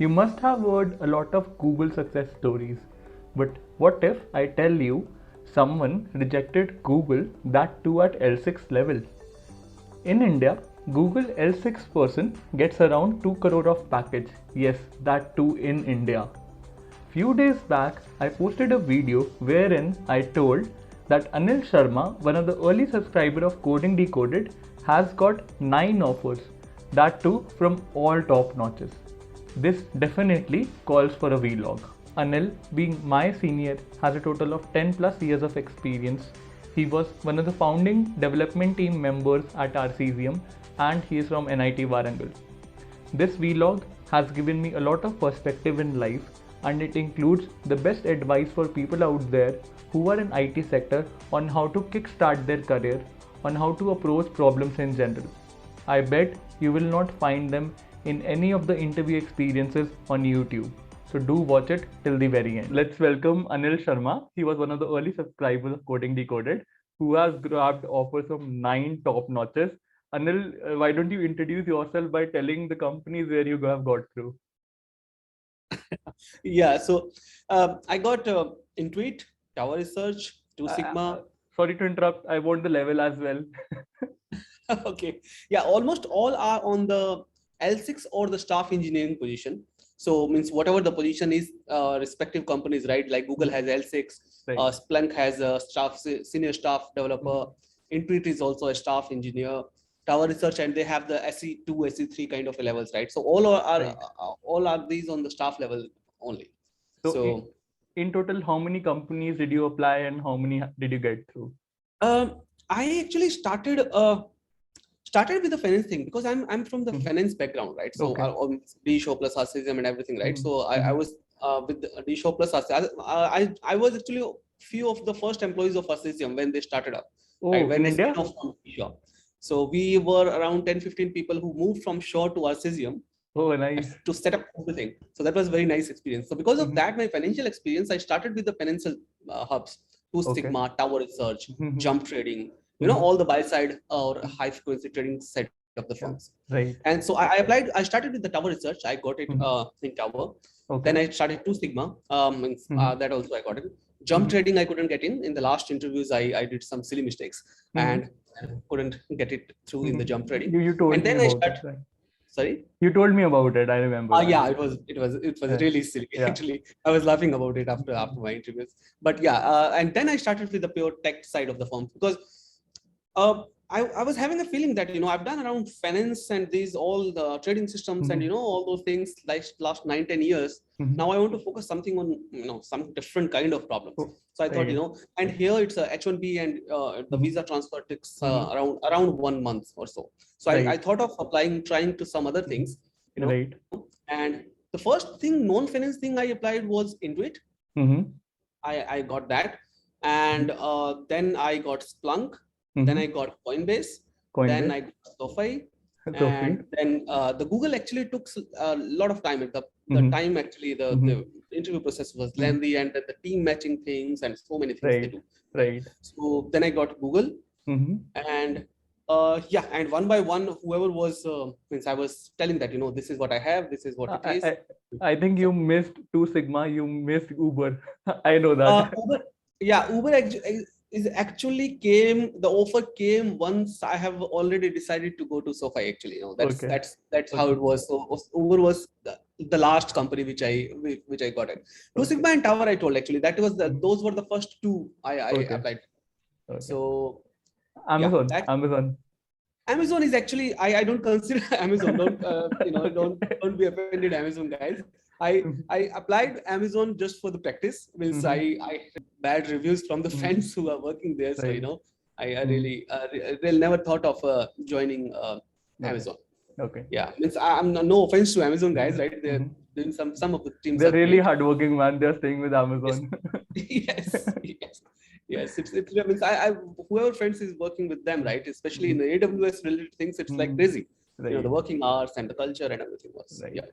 You must have heard a lot of Google success stories, but what if I tell you someone rejected Google, that too at L6 level? In India, Google L6 person gets around 2 crore of package. Yes, that too in India. Few days back, I posted a video wherein I told that Anil Sharma, one of the early subscriber of Coding Decoded, has got 9 offers, that too from all top notches. This definitely calls for a vlog. Anil, being my senior, has a total of 10 plus years of experience. He was one of the founding development team members at Arceium and he is from NIT Warangal. This vlog has given me a lot of perspective in life and it includes the best advice for people out there who are in IT sector on how to kickstart their career, on how to approach problems in general. I bet you will not find them in any of the interview experiences on YouTube. So do watch it till the very end. Let's welcome Anil Sharma. He was one of the early subscribers of Coding Decoded, who has grabbed offers from 9 top notches. Anil, why don't you introduce yourself by telling the companies where you have got through? Yeah, so I got Intuit, Tower Research, Two Sigma. Sorry to interrupt. I want the level as well. Okay, yeah, almost all are on the L6 or the staff engineering position. So means whatever the position is, respective companies, right? Like Google has L6, Right. Splunk has a senior staff developer. Intuit is also a staff engineer. Tower Research, and they have the SE2, SE3 kind of levels, right? So all Right. all are these on the staff level only. So in total, how many companies did you apply and how many did you get through? I actually started with the finance thing because I'm from the finance background, right? So Okay. D-Show plus Arceium and everything, right? So I was with D-Show plus Arceium. I was actually a few of the first employees of Arceium when they started up. Oh, right? When in they India? spin off from D-Show. So we were around 10-15 people who moved from Shore to Arceium. Oh, nice. To set up everything. So that was a very nice experience. So because of that, my financial experience, I started with the financial hubs, Two Sigma, Tower Research, Jump Trading, all the buy side or high frequency trading side of the firms. Right. And so I applied, I started with the Tower Research. I got it in Tower. Then I started Two Sigma. That also I got it. Jump trading I couldn't get in. In the last interviews, I did some silly mistakes and couldn't get it through in the jump trading. You told and me then I about started. it. Right? Sorry. You told me about it. I remember. Yeah, it was really silly. Yeah. Actually, I was laughing about it after my interviews. But yeah, and then I started with the pure tech side of the firm because I was having a feeling that I've done around finance and these all the trading systems and all those things like last 9-10 years. Now I want to focus something on some different kind of problems. So I thought and here it's a H1B and the visa transfer takes around 1 month or so. So I thought of trying to some other things. Right. And the first thing, non-finance thing I applied was Intuit. I got that. And then I got Splunk. Then I got Coinbase. Then I got SoFi. And then the Google actually took a lot of time. The time actually, the interview process was lengthy and the team matching things and so many things they do. Right. So then I got Google. And yeah, and one by one, whoever was, means I was telling that, this is what I have, this is what it is. I think you missed Two Sigma, you missed Uber. I know that. Uber actually came, the offer came once I have already decided to go to SoFi actually. That's how it was. So Uber was the last company which I got it. Two Sigma and Tower I told actually, that was those were the first two I applied. So Amazon is actually I don't consider Amazon. Don't be offended, Amazon guys. I applied Amazon just for the practice. Means I bad reviews from the friends who are working there. So I really they'll never thought of joining Amazon. Okay. Yeah, means I'm no offense to Amazon guys, right? They're doing some of the teams. They're really hardworking, man. They're staying with Amazon. Yes. It's means I whoever friends is working with them, right? Especially in the AWS related things, it's like crazy. The working hours and the culture and everything was. Yeah.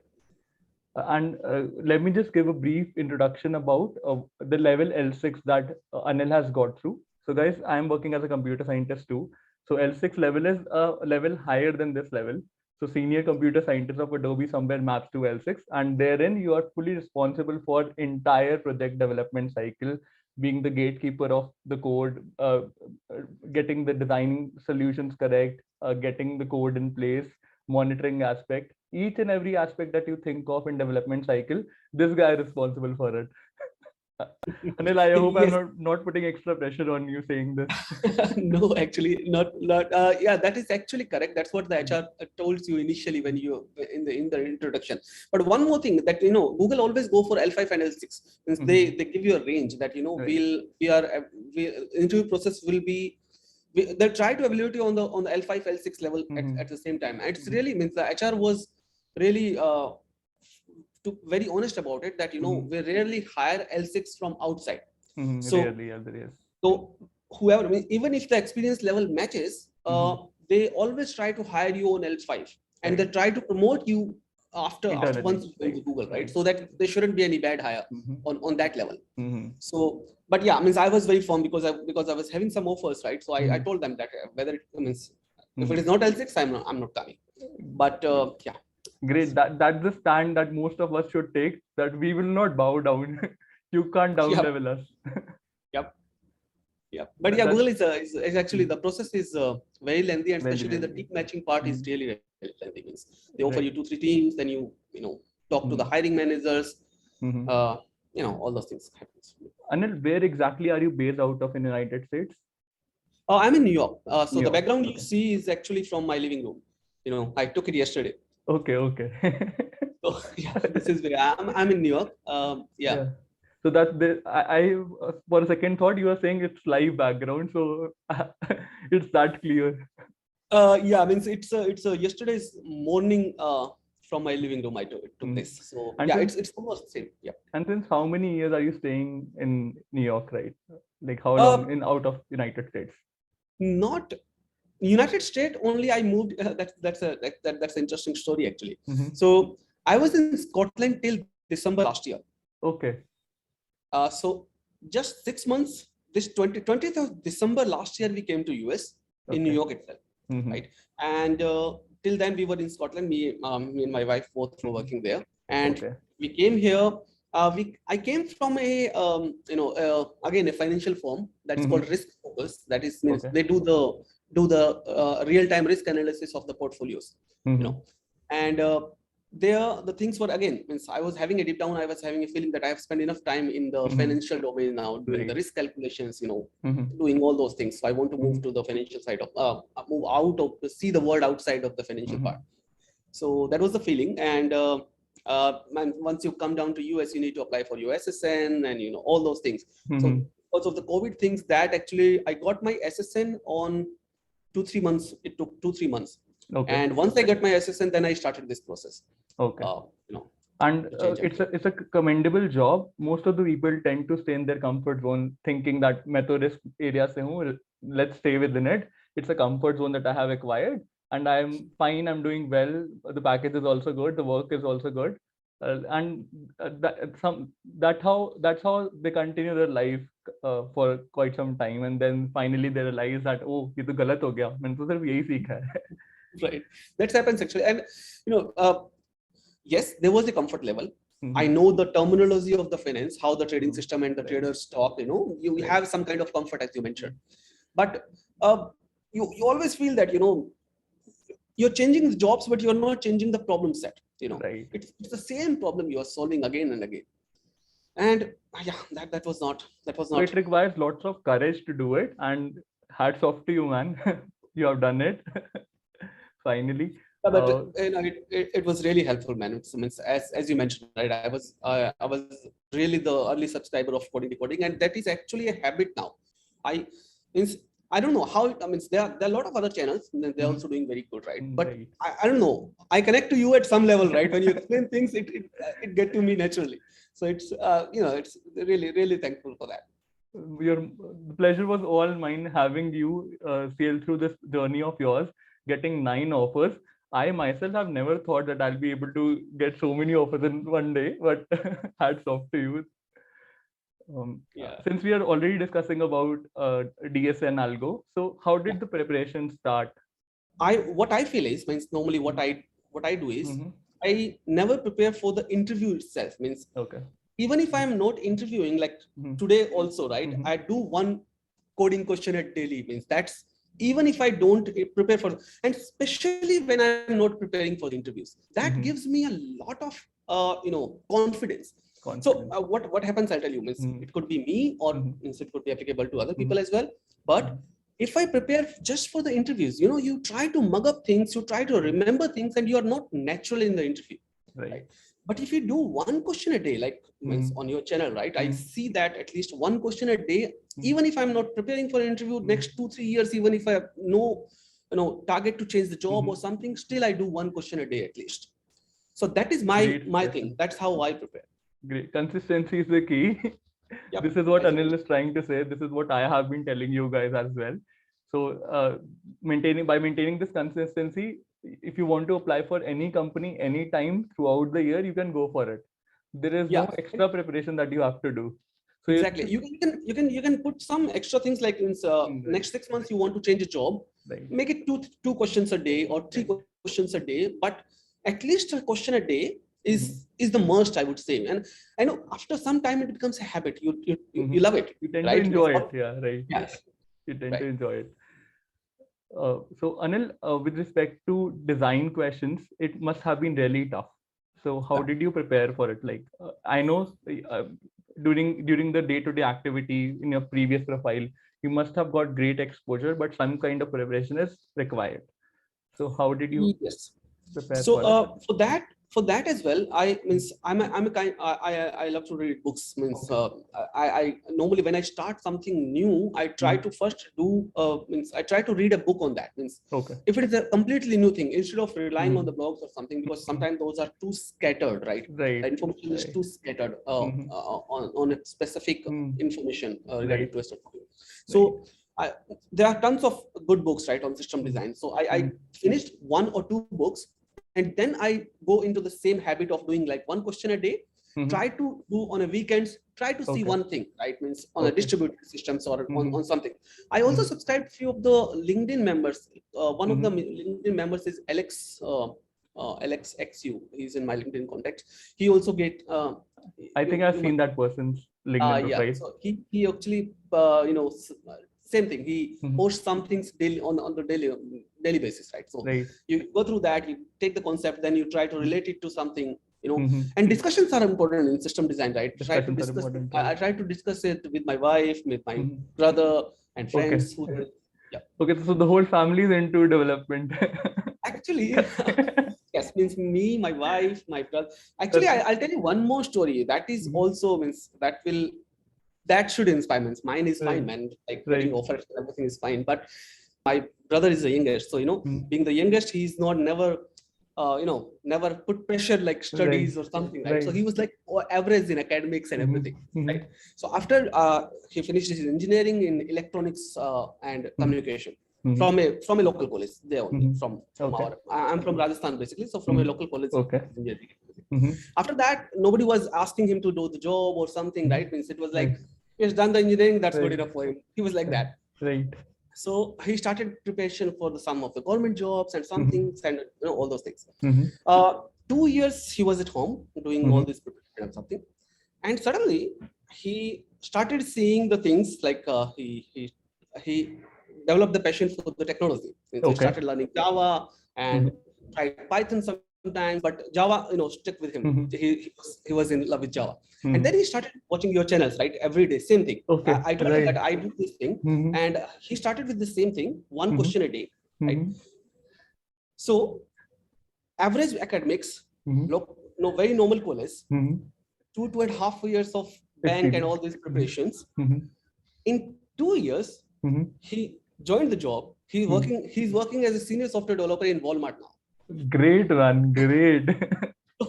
And let me just give a brief introduction about the level L6 that Anil has got through. So guys, I'm working as a computer scientist too. So L6 level is a level higher than this level. So senior computer scientist of Adobe somewhere maps to L6, and therein you are fully responsible for entire project development cycle, being the gatekeeper of the code, getting the designing solutions correct, getting the code in place, monitoring aspect, each and every aspect that you think of in development cycle, this guy is responsible for it. Anil, I hope I'm Yes. not putting extra pressure on you saying this. No, actually, not. Yeah, that is actually correct. That's what the HR told you initially when you in the introduction. But one more thing that Google always go for L5 and L6. Means they give you a range that Right. interview process will be. They try to evaluate you on the L5 L6 level at the same time. And it's really means the HR was really very honest about it that we rarely hire L6 from outside. So Rarely, yes. so whoever, I mean, even if the experience level matches, they always try to hire you on L5, and they try to promote you after once you go to Google, right? So that there shouldn't be any bad hire on that level. So, but yeah, means I was very firm because I was having some offers, right? So I told them that whether it means if it is not L6, I'm not coming. But yeah. Great. That's the stand that most of us should take. That we will not bow down. You can't down Yep. level us. Yep. Yeah, but yeah, Google is actually the process is very lengthy, and especially the team matching part is really very lengthy. Means they offer you 2-3 teams, then you talk to the hiring managers, all those things happens. Anil, where exactly are you based out of in the United States? I'm in New York. So New the York. background you see is actually from my living room. I took it yesterday. Okay. So yeah, this is where I'm in New York. Yeah. So that's I for a second thought you were saying it's live background, so it's that clear. Yeah, I mean it's yesterday's morning from my living room I took this. So And yeah, since, it's almost the same. Yeah. and since how many years are you staying in New York, right? Like how long in out of United States? Not United States only. I moved. That's an interesting story actually. So I was in Scotland till December last year. Okay. So just 6 months. This 20th of December last year we came to US in New York itself, right? And till then we were in Scotland. Me and my wife both were working there, and we came here. I came from a again a financial firm that's called Risk Focus. That is means they do the real-time risk analysis of the portfolios, and there the things were again means I was having a deep down. I was having a feeling that I have spent enough time in the financial domain now, doing the risk calculations, doing all those things. So I want to move to the financial side of move out of see the world outside of the financial part. So that was the feeling, and once you come down to US, you need to apply for your SSN and all those things. So because of the COVID things, that actually I got my SSN on 2-3 months. It took 2-3 months. And once I got my SSN, then I started this process. And it's a commendable job. Most of the people tend to stay in their comfort zone, thinking that main risk area se hu, let's stay within it. It's a comfort zone that I have acquired, and I'm fine. I'm doing well. The package is also good. The work is also good, and that's how they continue their life for quite some time, and then finally they realize that ये तो गलत हो गया. मैंने तो सिर्फ यही सीखा है. Right, that happens actually, and yes, there was a comfort level. I know the terminology of the finance, how the trading system and the traders talk. You have some kind of comfort, as you mentioned, but you always feel that you're changing the jobs, but you're not changing the problem set. It's the same problem you are solving again and again, and yeah, that was not. So it requires lots of courage to do it, and hats off to you, man. You have done it. Finally. Yeah, but it was really helpful, man. It's, as you mentioned, right? I was really the early subscriber of Coding Decoding, and that is actually a habit now. I don't know how. There are a lot of other channels, and they're also doing very good, right? But I don't know. I connect to you at some level, right? When you explain things, it get to me naturally. So it's it's really thankful for that. The pleasure was all mine having you sail through this journey of yours, getting 9 offers. I myself have never thought that I'll be able to get so many offers in one day, but hats off to you. Since we are already discussing about DSN algo, so how did the preparation start? What I feel is, normally what I what I do is Mm-hmm. I never prepare for the interview itself. Means Okay. even if I am not interviewing, like Mm-hmm. today also, right? Mm-hmm. I do one coding question at daily. Means that's even if I don't prepare for, and especially when I'm not preparing for the interviews, that Mm-hmm. gives me a lot of confidence. So Confidence. what happens? I'll tell you. Means Mm-hmm. it could be me, or Mm-hmm. means it could be applicable to other people Mm-hmm. as well. But if I prepare just for the interviews, you try to mug up things, you try to remember things, and you are not natural in the interview, Right. right? But if you do one question a day, like means on your channel, right? I see that at least one question a day, even if I'm not preparing for an interview next 2-3 years, even if I have no target to change the job or something, still I do one question a day at least. So that is Great my question. thing. That's how I prepare. Great. Consistency is the key. Yep. This is what I think Anil is trying to say. This is what I have been telling you guys as well. So maintaining this consistency, if you want to apply for any company anytime throughout the year, you can go for it. There is no yeah. extra preparation that you have to do. So Exactly. You can put some extra things like in right, next 6 months you want to change a job, right, make it two questions a day or three right. questions a day, but at least a question a day Mhm. is the most, I would say. And I know after some time it becomes a habit. You Mhm. love it, You tend to right? enjoy it. Yeah, right. Yes, You tend to right. enjoy it. So Anil, with respect to design questions, it must have been really tough. So how Yeah. did you prepare for it? Like I know during the day-to-day activity in your previous profile, you must have got great exposure, but some kind of preparation is required. So how did you Yes. prepare So for it? for that as well, I means I'm a kind I love to read books. Means Okay. I normally when I start something new, I try Mhm. to first do means I try to read a book on that. Means Okay. if it is a completely new thing, instead of relying on the Mhm. blogs or something, because sometimes those are too scattered, right? The Right. information is Right. too scattered Mhm. on a specific Mhm. information regarding Right. to a topic. Right. So there are tons of good books, right, on system Mhm. design. So I Mhm. finished one or two books, and then I go into the same habit of doing like one question a day. Mhm. Try to do on a weekends. Try to see Okay. one thing, right? Means on a Okay. distributed systems or Mhm. on something. I also Mhm. subscribed few of the LinkedIn members. One of the Mhm. LinkedIn members is Alex. Alex XU. He's in my LinkedIn contact. He also get I think I've you seen must that person's LinkedIn yeah. profile. So he actually same thing. He Mhm. posts some things daily on the daily basis, right? So Right. you go through that, you take the concept, then you try to relate it to something, Mhm. and discussions are important in system design, right? Try to Discussions are discuss. important, I right? try to discuss it with my wife, with my Mhm. brother and Okay. friends who. Yeah. Okay. So the whole family is into development. Actually, yes, means me, my wife, my brother. Actually, That's I'll tell you one more story. That is Mhm. also means that should inspire. Means mine is fine, Right. man. Like getting Right. offers, everything is fine. But my brother is the youngest, so Mhm. being the youngest, he's not never, never put pressure like Right. studies or something, right? So Right. he was like average in academics and Mhm. everything, right? Mhm. So after he finished his engineering in electronics and Mhm. communication Mhm. from a local college there only Mhm. from Okay. our. I'm from Rajasthan basically, so from a Mhm. local college. Okay. Engineering. Mhm. After that, nobody was asking him to do the job or something, Mhm. right? Means it was like Right. he has done the engineering, that's good Right. enough for him. He was like Right. that. Right. So he started preparation for the some of the government jobs and some Mhm. things, and all those things. Mhm. 2 years he was at home doing all Mhm. this preparation and something, and suddenly he started seeing the things like he developed the passion for the technology. And so he started Okay. learning Java and Mhm. tried Python sometimes, but Java stuck with him. Mhm. He was in love with Java, and then Mhm. he started watching your channels, right, every day, same thing. Okay. I told him that Right. I do this thing, Mhm. and he started with the same thing, one Mhm. question a day, right? Mhm. So average academics, Mhm. very normal college, Mhm. 2.5 years of bank and Experience. all these Mhm. preparations. Mhm. In 2 years, Mhm. he joined the job. Mhm. He's working as a senior software developer in Walmart now. Great, man. Great. So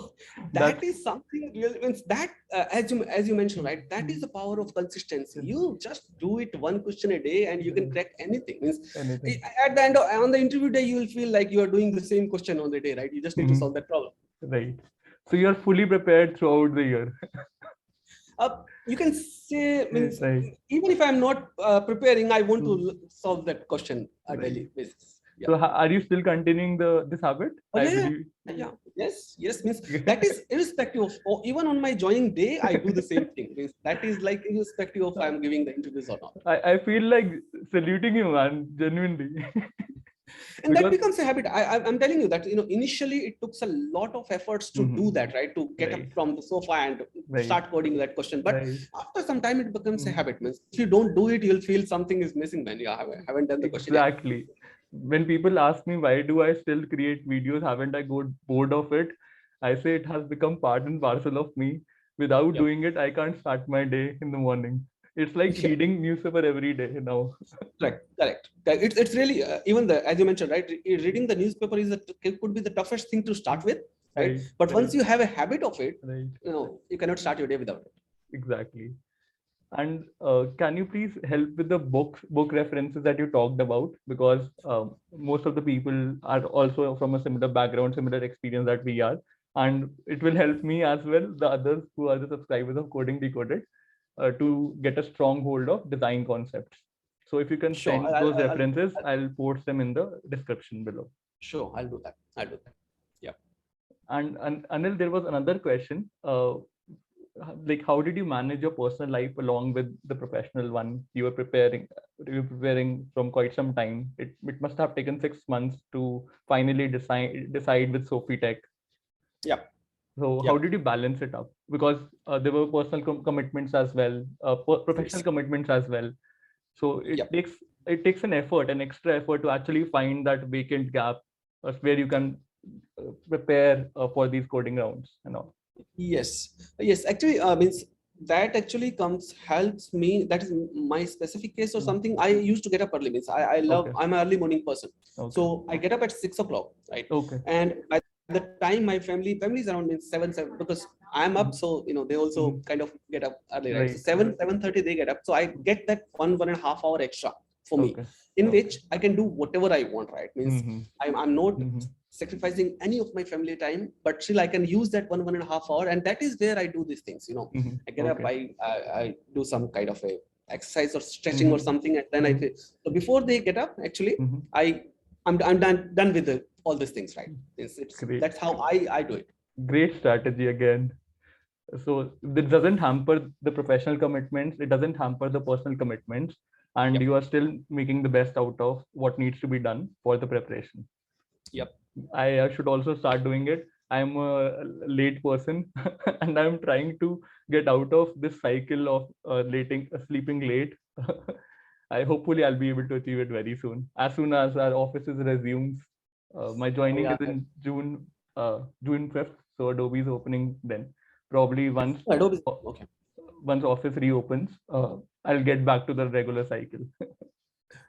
that That's is something real. Means that as you mentioned, right? That is the Mhm. power of consistency. You just do it one question a day, and you can Right. crack anything. Means Anything. at the end on the interview day, you will feel like you are doing the same question on the day, right? You just need to Mhm. solve that problem. Right. So you're fully prepared throughout the year. You can say, Yeah, means right. even if I'm not preparing, I want to Mhm. solve that question a Right. daily basis. So are you still continuing this habit? Oh, I yeah, believe. yeah, yes. Means that is irrespective of, or even on my joining day, I do the same thing. Means that is like irrespective of I'm giving the interviews or not. I feel like saluting you, man, genuinely. And that becomes a habit. I'm telling you that, initially it took a lot of efforts to do that, right? To get up from the sofa and start coding that question. But after some time, it becomes a habit. Means if you don't do it, you'll feel something is missing, man. Yeah, I haven't done the question. Exactly. When people ask me why do I still create videos, haven't I got bored of it? I say it has become part and parcel of me. Without doing it, I can't start my day in the morning. It's like reading newspaper every day now. Correct. It's really even as you mentioned, right? Reading the newspaper could be the toughest thing to start with, right? But once you have a habit of it, you cannot start your day without it. Exactly. And can you please help with the book references that you talked about? Because most of the people are also from a similar background, similar experience that we are. And it will help me as well, the others who are the subscribers of Coding Decoded, to get a strong hold of design concepts. So if you can send those references, I'll post them in the description below. Sure, I'll do that. Yeah. And Anil, there was another question. Like, how did you manage your personal life along with the professional one? You were preparing from quite some time. It must have taken 6 months to finally decide with SoFi Tech. Yeah. So how did you balance it up? Because there were personal commitments as well, professional commitments as well. So it takes an extra effort to actually find that vacant gap where you can prepare for these coding rounds and all. Yes. Actually, means that actually helps me. That is my specific case or something. I used to get up early. Means I'm an early morning person. So I get up at 6 o'clock, right? And by the time my family is around means 7 because I'm up. So they also kind of get up early, right? So 7:30 they get up. So I get that 1.5 hour extra for me, in which I can do whatever I want, right? Means I'm not sacrificing any of my family time, but still I can use that 1.5 hour, and that is where I do these things. I get up, I do some kind of a exercise or stretching or something, and then I feel. So before they get up, actually, I'm done with all these things, right? That's how I do it. Great strategy again. So it doesn't hamper the professional commitments. It doesn't hamper the personal commitments, and you are still making the best out of what needs to be done for the preparation. Yep. I should also start doing it. I'm a late person and I'm trying to get out of this cycle of sleeping late. Hopefully I'll be able to achieve it very soon. As soon as our offices resumes. My joining is in June 5th. So Adobe is opening then. Probably once office reopens, I'll get back to the regular cycle.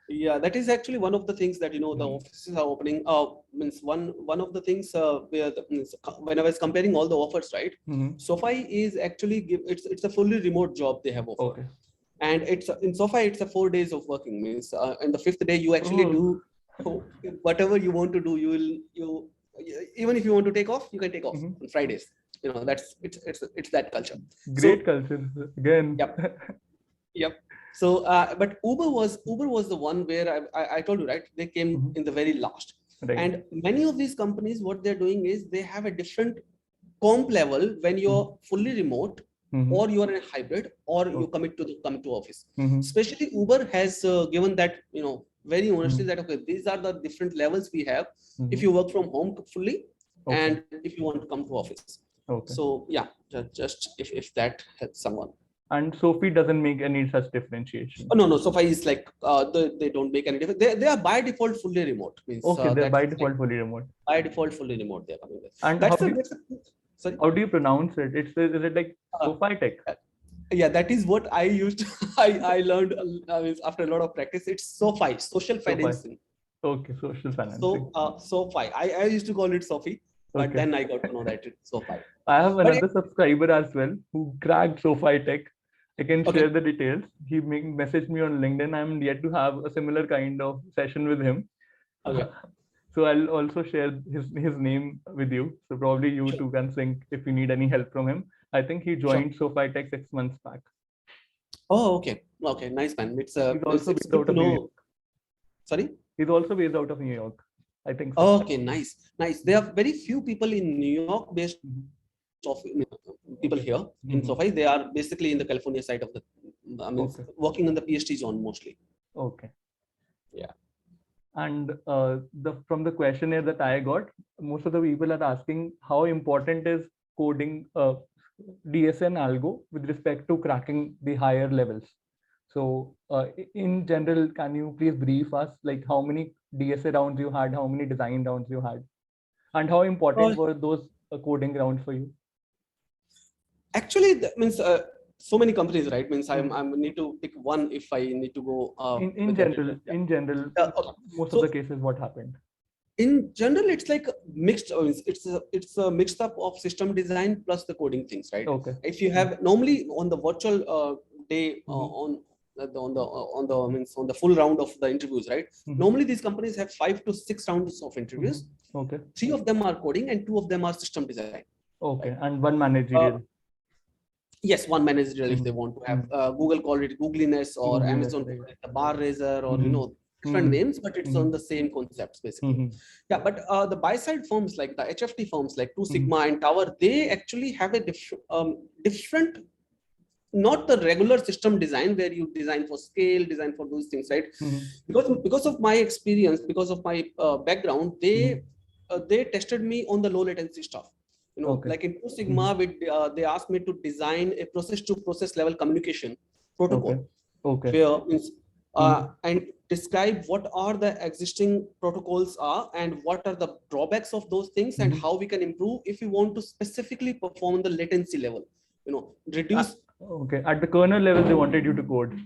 Yeah, that is actually one of the things that the offices are opening. Means one of the things where when I was comparing all the offers, right? SoFi is actually it's a fully remote job they have offered, and it's in SoFi it's a 4 days of working. Means in the 5th day you actually do whatever you want to do. You even if you want to take off, you can take off on Fridays. That's it's that culture. Great culture again. Yep. So, but Uber was the one where I told you, right? They came in the very last. And many of these companies, what they're doing is they have a different comp level when you're fully remote, or you are in a hybrid, or you come to office. Especially Uber has given that very honestly that okay, these are the different levels we have. If you work from home fully, and if you want to come to office. So yeah, just if that helps someone. And SoFi doesn't make any such differentiation. Oh, no. SoFi is like they don't make any difference. They are by default fully remote. Means, they're by default fully remote. By default fully remote they're coming with. And how do you pronounce it? Is it like SoFi Tech? Yeah, that is what I used. I learned after a lot of practice. It's SoFi, social financing. Okay, social financing. So SoFi. I used to call it SoFi, but then I got to know that it's SoFi. I have another subscriber as well who cracked SoFi Tech. I can share the details. He messaged me on LinkedIn. I'm yet to have a similar kind of session with him. So I'll also share his name with you. So probably you two can sync if you need any help from him. I think he joined SoFi Tech 6 months back. Oh, okay. Nice, man. It's He's also based out of New York. Sorry? He's also based out of New York. I think so. Okay, nice. There are very few people in New York based people here in SoFi. They are basically in the California side of the, working on the PhD zone mostly. Okay. Yeah. And from the questionnaire that I got, most of the people are asking how important is coding DSN algo with respect to cracking the higher levels. So in general, can you please brief us like how many DSA rounds you had, how many design rounds you had, and how important were those coding rounds for you? Actually, that means so many companies, right? Means I need to pick one if I need to go. In general, okay. most of the cases, what happened? In general, it's like mixed. It's a mixed up of system design plus the coding things, right? Okay. If you have normally on the virtual day on the full round of the interviews, right? Normally these companies have 5 to 6 rounds of interviews. Okay. 3 of them are coding and 2 of them are system design. Okay, right? And one managerial. Yes, one managerial if they want to have. Google call it Googliness, or Amazon call it the bar raiser, or different names, but it's on the same concepts basically. Yeah, but the buy side firms like the HFT firms like Two Sigma and Tower, they actually have a different, not the regular system design where you design for scale, design for those things, right? Because of my experience, because of my background, they tested me on the low latency stuff. Like in Two Sigma, they asked me to design a process-to-process level communication protocol. Where means and describe what are the existing protocols are and what are the drawbacks of those things and how we can improve if we want to specifically perform the latency level. Reduce. Okay, at the kernel level, they wanted you to code.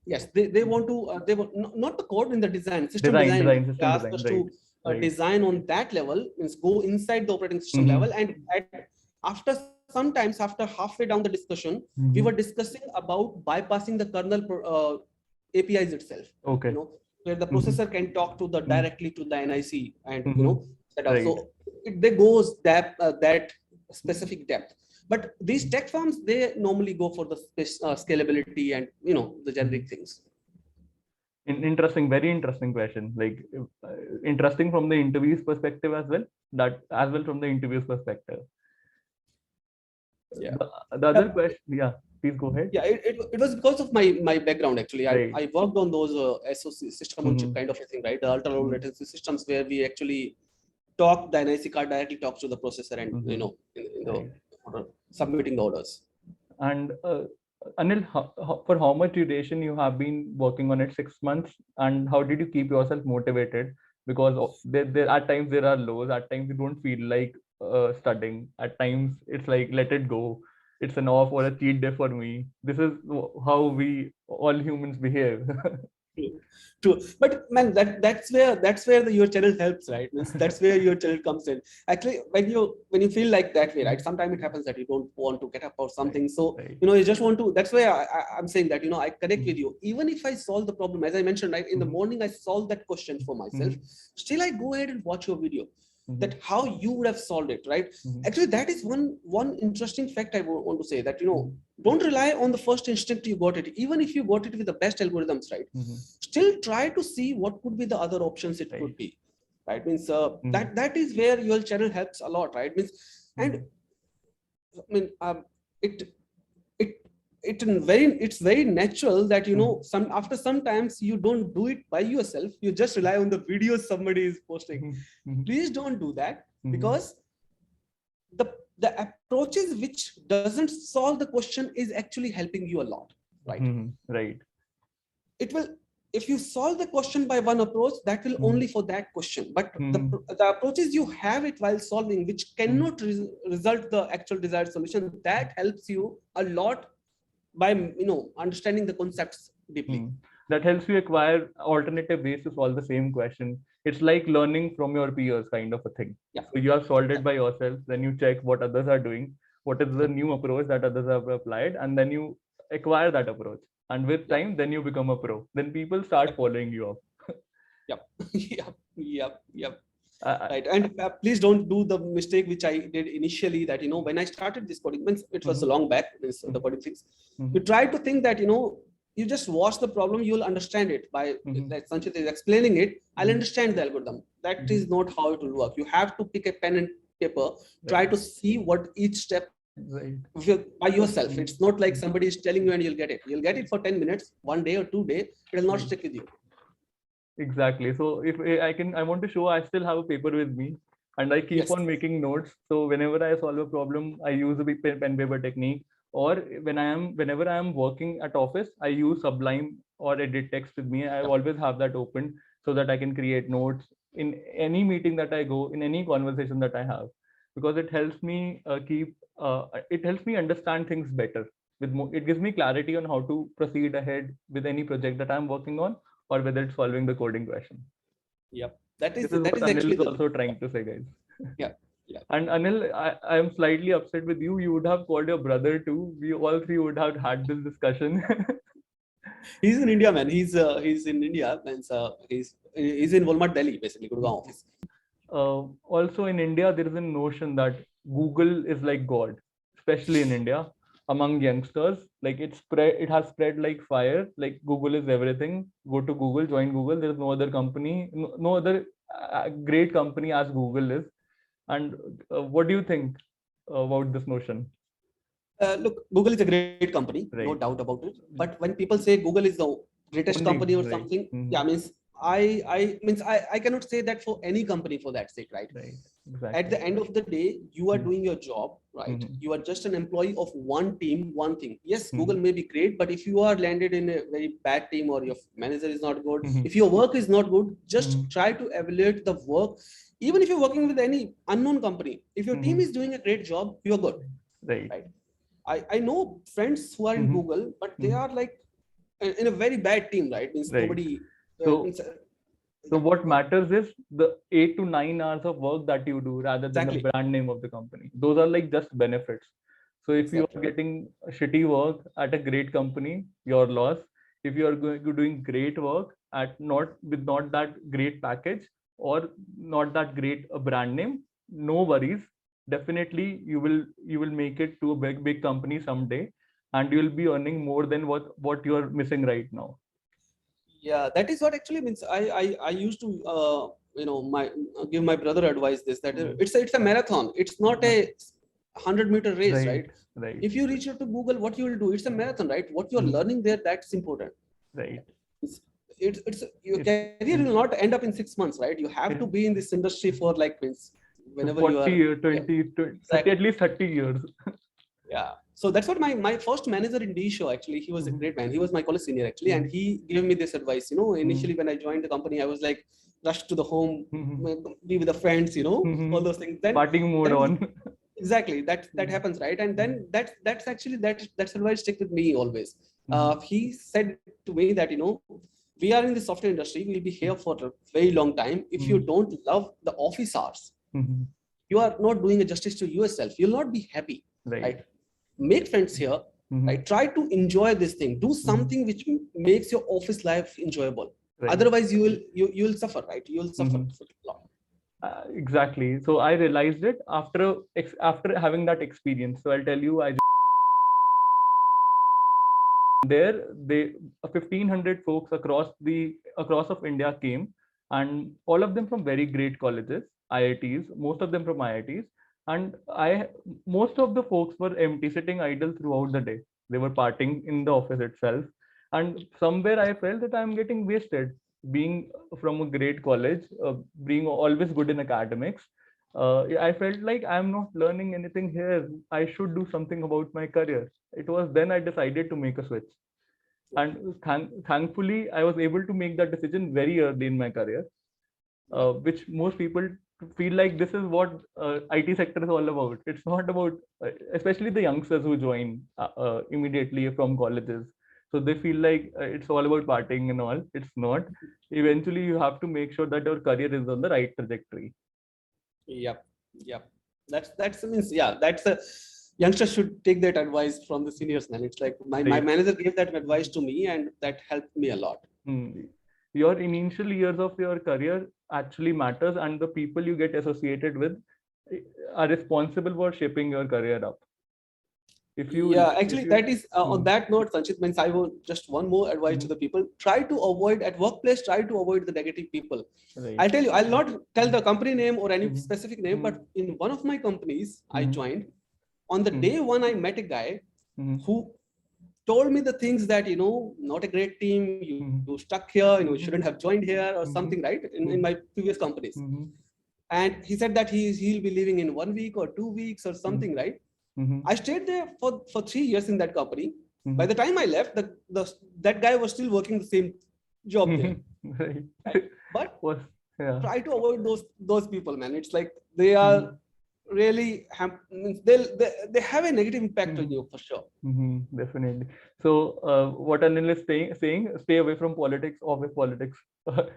Yes. They want to. They want not the code in the design. System design. They asked us to design on that level, means go inside the operating system level, and after sometimes after halfway down the discussion, we were discussing about bypassing the kernel APIs itself. Okay. Where the processor can talk to the directly to the NIC and set up. So they goes that specific depth. But these tech firms, they normally go for the scalability and the generic things. Interesting, very interesting question. Like interesting from the interviews perspective as well. From the interviews perspective. Yeah. The other question, yeah, please go ahead. Yeah, it was because of my background actually. I worked on those SoC system on chip kind of a thing, right? The ultra low latency systems where we actually talk, the NIC card directly talks to the processor and submitting the orders. And Anil, for how much duration you have been working on it? 6 months, and how did you keep yourself motivated? Because there at times there are lows, at times you don't feel like studying, at times it's like let it go, it's an off or a cheat day for me. This is how we all humans behave. True, but man, that's where your channel helps, right? That's where your channel comes in. Actually, when you feel like that way, right? Sometimes it happens that you don't want to get up or something, so you just want to. That's why I'm saying that I connect with you. Even if I solve the problem, as I mentioned, right, in the morning I solve that question for myself. Still, I go ahead and watch your video. That how you would have solved it, right? Actually, that is one interesting fact I want to say, that don't rely on the first instinct you got it. Even if you got it with the best algorithms, right? Still try to see what could be the other options it could be, right? Means that is where your channel helps a lot, right? Means and I mean it's very natural that after sometimes you don't do it by yourself, you just rely on the videos somebody is posting. Please don't do that, because the approaches which doesn't solve the question is actually helping you a lot, right? Right. It will, if you solve the question by one approach, that will only for that question, but the approaches you have it while solving, which cannot result the actual desired solution, that helps you a lot by understanding the concepts deeply. That helps you acquire alternative ways to solve the same question. It's like learning from your peers kind of a thing. So you have solved it by yourself, then you check what others are doing, what is the new approach that others have applied, and then you acquire that approach. And with time, then you become a pro. Then people start following you up. Yep. Right, and please don't do the mistake which I did initially, that when I started this coding, it was a long back, the coding things. You try to think that you just watch the problem, you'll understand it by like Sanchit is explaining it. I'll understand the algorithm. That is not how it will work. You have to pick a pen and paper, try to see what each step by yourself. It's not like somebody is telling you and you'll get it. You'll get it for 10 minutes, 1 day or 2 days. It will not stick with you. Exactly. So if I want to show, I still have a paper with me and I keep on making notes. So whenever I solve a problem, I use a pen paper technique. Or whenever I am working at office, I use Sublime or edit text with me. I always have that open so that I can create notes in any meeting that I go, in any conversation that I have, because it helps me it helps me understand things better. It gives me clarity on how to proceed ahead with any project that I'm working on, or whether it's solving the coding question. Yep. That is what Anil actually is also trying to say, guys. Yeah. Yeah. And Anil, I am slightly upset with you. You would have called your brother too. We all three would have had this discussion. He's in India, man. He's in India, and he's in Walmart, Delhi, basically, Gurgaon office. Also in India, there is a notion that Google is like God, especially in India among youngsters. Like it has spread like fire. Like Google is everything. Go to Google, join Google. There is no other company, no other great company as Google is. And what do you think about this notion? Look, Google is a great company, no doubt about it. But when people say Google is the greatest company or something, yeah, means I cannot say that for any company for that sake, right? Exactly. At the end of the day, you are doing your job, right? You are just an employee of one team, one thing. Yes, Google may be great, but if you are landed in a very bad team or your manager is not good, if your work is not good, just try to evaluate the work. Even if you're working with any unknown company, if your team is doing a great job, you're good. Right. I know friends who are in Google, but they are like in a very bad team, right? Means nobody. So what matters is the 8 to 9 hours of work that you do rather than the brand name of the company. Those are like just benefits. So if you are getting shitty work at a great company, your loss. If you are doing great work at not that great package or not that great a brand name, no worries. Definitely you will make it to a big company someday, and you will be earning more than what you are missing right now. Yeah, that is what actually means. I used to give my brother advice this, that it's a marathon. It's not a 100-meter race, right? If you reach out to Google, what you will do? It's a marathon, right? What you are learning there, that's important. Right. It's your career will not end up in 6 months, right? You have to be in this industry for like whenever 40, you are 20, 30, at least 30 years. Yeah. So that's what my first manager in D show, actually, he was a great man. He was my college senior, actually, and he gave me this advice. Initially when I joined the company, I was like rushed to the home, be with the friends, all those things. Then partying mode on. Exactly. That happens, right? And then that's actually that's advice stick with me always. He said to me that we are in the software industry. We'll be here for a very long time. If you don't love the office hours, you are not doing a justice to yourself. You'll not be happy, right? Make friends here, right? Try to enjoy this thing. Do something which makes your office life enjoyable. Otherwise, you will suffer, right? You will suffer a lot. Exactly. So I realized it after having that experience. So I'll tell you, there 1,500 folks across of India came, and all of them from very great colleges, IITs, most of them from IITs. And most of the folks were empty, sitting idle throughout the day. They were partying in the office itself. And somewhere I felt that I'm getting wasted, being from a great college, being always good in academics. I felt like I'm not learning anything here. I should do something about my career. It was then I decided to make a switch. And thankfully, I was able to make that decision very early in my career, which most people feel like this is what IT sector is all about. It's not about, especially the youngsters who join immediately from colleges. So they feel like it's all about partying and all. It's not. Eventually, you have to make sure that your career is on the right trajectory. Yep. That's means that's a youngsters should take that advice from the seniors, man. It's like my manager gave that advice to me, and that helped me a lot. Your initial years of your career actually matters, and the people you get associated with are responsible for shaping your career up. If you, Yeah, if actually, you, that is on that note, Sanchit, means I will just one more advice to the people: try to avoid at workplace. Try to avoid the negative people. right. I'll tell you. I'll not tell the company name or any Mhm. specific name, but in one of my companies I Mhm. joined, on the day one I met a guy Mhm. who told me the things that not a great team. You Mhm. stuck here. You shouldn't have joined here or Mhm. something, right? In my previous companies, Mhm. and he said that he'll be leaving in 1 week or 2 weeks or something, right? Mhm. I stayed there for 3 years in that company. Mhm. By the time I left, that guy was still working the same job there. Right. Right? But Was, yeah. try to avoid those people, man. It's like they are Mhm. really means they have a negative impact on Mhm. you for sure. Definitely. So, what Anil is saying, stay away from politics, office politics.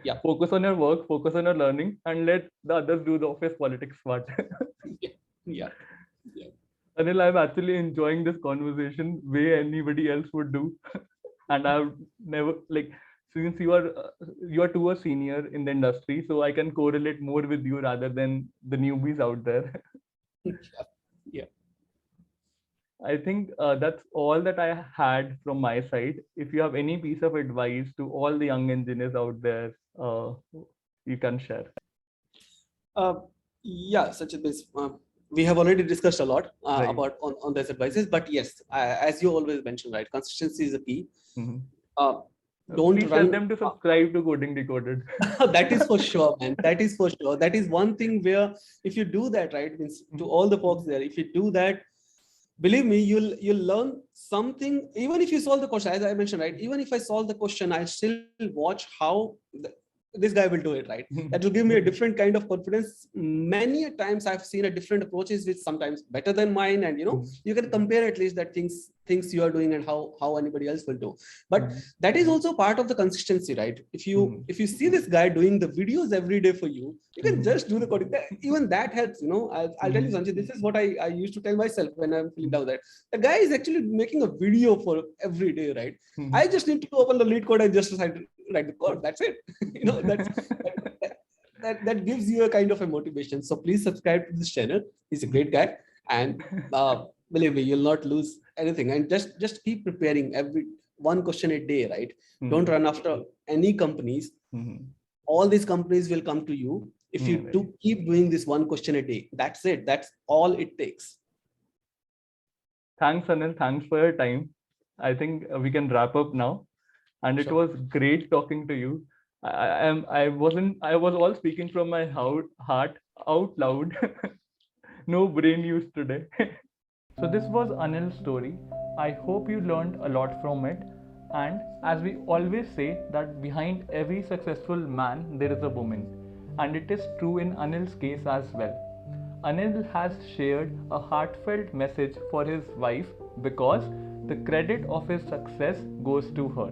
Yeah. Focus on your work, focus on your learning, and let the others do the office politics part. Yeah. Yeah. Yeah. Anil, I'm actually enjoying this conversation way anybody else would do, and I've never like since you are too a senior in the industry, so I can correlate more with you rather than the newbies out there. Yeah. I think that's all that I had from my side. If you have any piece of advice to all the young engineers out there, you can share. Uh, yeah, Sachin, we have already discussed a lot Right. about on these advices, but yes, as you always mentioned, right, consistency is the key. Mhm. Uh, don't Please tell run. them to subscribe to Coding Decoded. That is for sure, man. That is for sure. That is one thing where if you do that, right, means to all the folks there, if you do that, believe me, you'll learn something. Even if you solve the question, as I mentioned, right, even if I solve the question, I still watch how this guy will do it, right? That will give me a different kind of confidence. Many a times I've seen a different approaches which sometimes better than mine, and you can compare at least that things you are doing and how anybody else will do. But that is also part of the consistency, right? If you see this guy doing the videos every day for you, you can just do the coding. Even that helps. I'll tell you, Sanjay, this is what I used to tell myself when I'm feeling down, that the guy is actually making a video for every day, right? I just need to open the lead code and just write the code. That's it. That gives you a kind of a motivation. So please subscribe to this channel. He's a great guy, and believe me, you'll not lose anything. And just keep preparing every one question a day, right? Don't run after any companies. All these companies will come to you if you do keep doing this one question a day. That's it. That's all it takes. Thanks, Anil. Thanks for your time. I think we can wrap up now. And it Sure. was great talking to you. I was all speaking from my heart out loud. No brain use today. So this was Anil's story. I hope you learned a lot from it. And as we always say, that behind every successful man there is a woman. And it is true in Anil's case as well. Anil has shared a heartfelt message for his wife because the credit of his success goes to her.